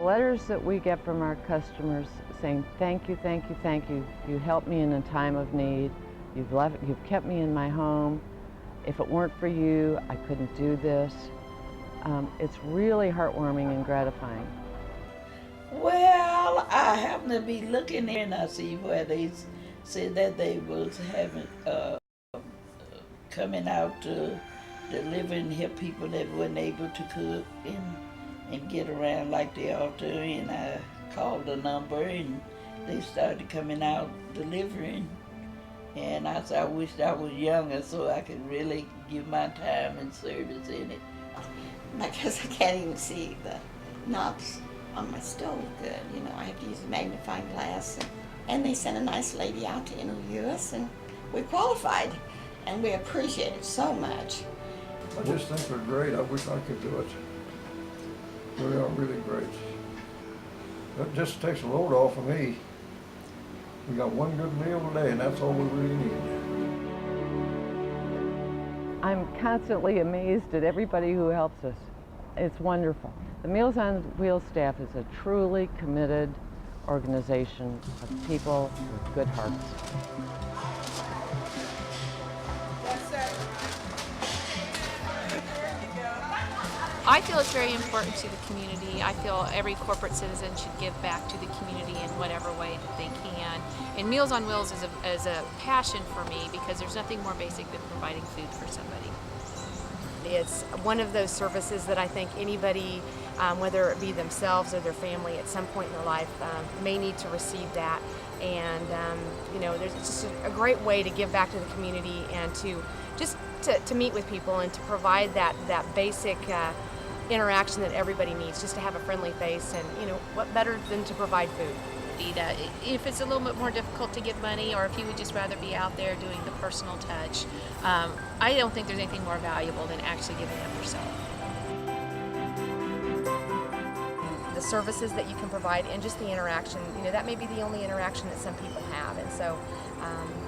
letters that we get from our customers saying, thank you, thank you, thank you. You helped me in a time of need. You've kept me in my home. If it weren't for you, I couldn't do this. It's really heartwarming and gratifying. Well, I happen to be looking there and I see where they said that they was having coming out to deliver and help people that wasn't able to cook and get around like they ought to. And I called the number and they started coming out delivering. And I said, I wished I was younger so I could really give my time and service in it. Because I can't even see the knobs on my stove good. You know, I have to use a magnifying glass. And they sent a nice lady out to interview us, and we qualified. And we appreciate it so much. I just think they're great. I wish I could do it. They are really great. That just takes a load off of me. We got one good meal today, and that's all we really need. I'm constantly amazed at everybody who helps us. It's wonderful. The Meals on Wheels staff is a truly committed organization of people with good hearts. I feel it's very important to the community. I feel every corporate citizen should give back to the community in whatever way that they can. And Meals on Wheels is a passion for me because there's nothing more basic than providing food for somebody. It's one of those services that I think anybody, whether it be themselves or their family at some point in their life, may need to receive that. And you know, there's just a great way to give back to the community and to just to meet with people and to provide that basic interaction that everybody needs, just to have a friendly face. And you know, what better than to provide food? If it's a little bit more difficult to give money, or if you would just rather be out there doing the personal touch, I don't think there's anything more valuable than actually giving of yourself. The services that you can provide and just the interaction, you know, that may be the only interaction that some people have. And so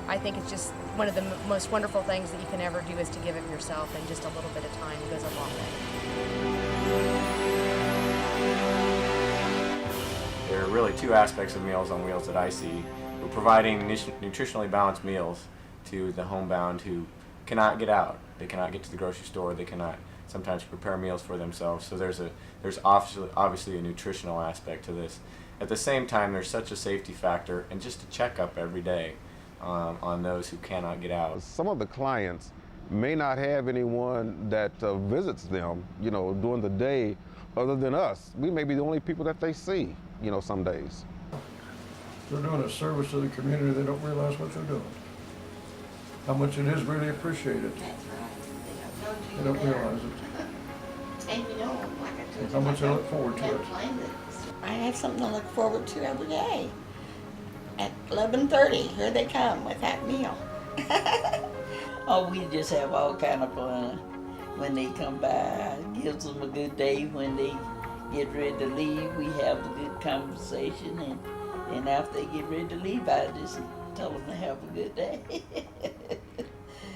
I think it's just one of the most wonderful things that you can ever do is to give of yourself, and just a little bit of time goes a long way. There are really two aspects of Meals on Wheels that I see. We're providing nutritionally balanced meals to the homebound who cannot get out. They cannot get to the grocery store. They cannot sometimes prepare meals for themselves. So there's obviously a nutritional aspect to this. At the same time, there's such a safety factor and just a checkup every day on those who cannot get out. Some of the clients may not have anyone that visits them, you know, during the day other than us. We may be the only people that they see, you know, some days. They're doing a service to the community. They don't realize what they're doing. How much it is really appreciated. That's right. They don't realize it. And you know, like I told you, How much they look forward to it. I have something to look forward to every day. At 11:30, here they come with that meal. Oh, we just have all kind of fun when they come by. It gives them a good day when they get ready to leave. We have a good conversation, and after they get ready to leave, I just tell them to have a good day.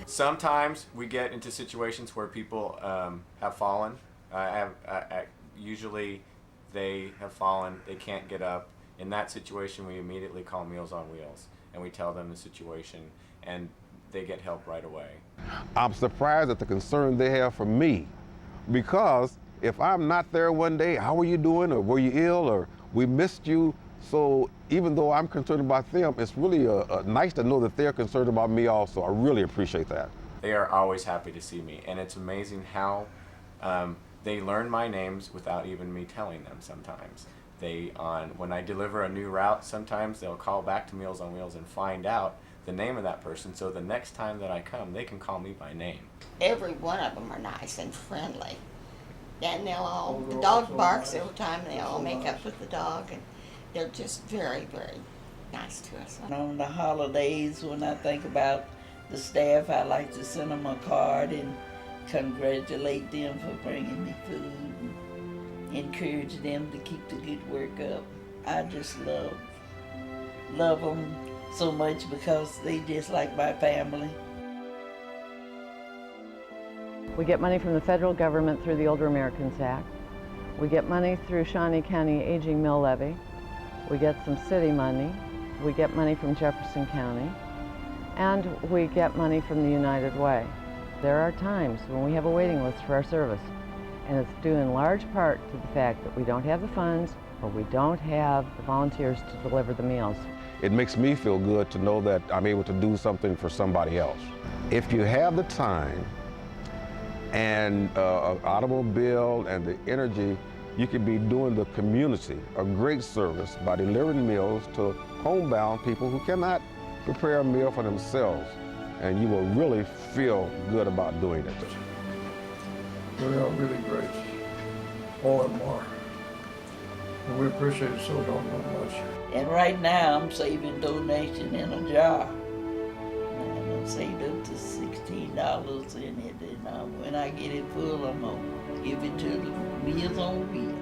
Sometimes we get into situations where people have fallen. Usually they have fallen, they can't get up. In that situation, we immediately call Meals on Wheels and we tell them the situation, and they get help right away. I'm surprised at the concern they have for me, because if I'm not there one day, how are you doing, or were you ill, or we missed you? So even though I'm concerned about them, it's really nice to know that they're concerned about me also. I really appreciate that. They are always happy to see me, and it's amazing how they learn my names without even me telling them sometimes. When I deliver a new route, sometimes they'll call back to Meals on Wheels and find out the name of that person, so the next time that I come, they can call me by name. Every one of them are nice and friendly. And the dog barks every time, they all make up with the dog, and they're just very, very nice to us. On the holidays, when I think about the staff, I like to send them a card and congratulate them for bringing me food, and encourage them to keep the good work up. I just love them so much because they just like my family. We get money from the federal government through the Older Americans Act. We get money through Shawnee County Aging Mill Levy. We get some city money. We get money from Jefferson County. And we get money from the United Way. There are times when we have a waiting list for our service, and it's due in large part to the fact that we don't have the funds or we don't have the volunteers to deliver the meals. It makes me feel good to know that I'm able to do something for somebody else. If you have the time and an automobile and the energy, you could be doing the community a great service by delivering meals to homebound people who cannot prepare a meal for themselves, and you will really feel good about doing it. They are really great. All of them are. And we appreciate it so doggone much. And right now I'm saving donation in a jar. And I've saved up to $16 in it. And when I get it full, I'm going to give it to the Meals on Wheels.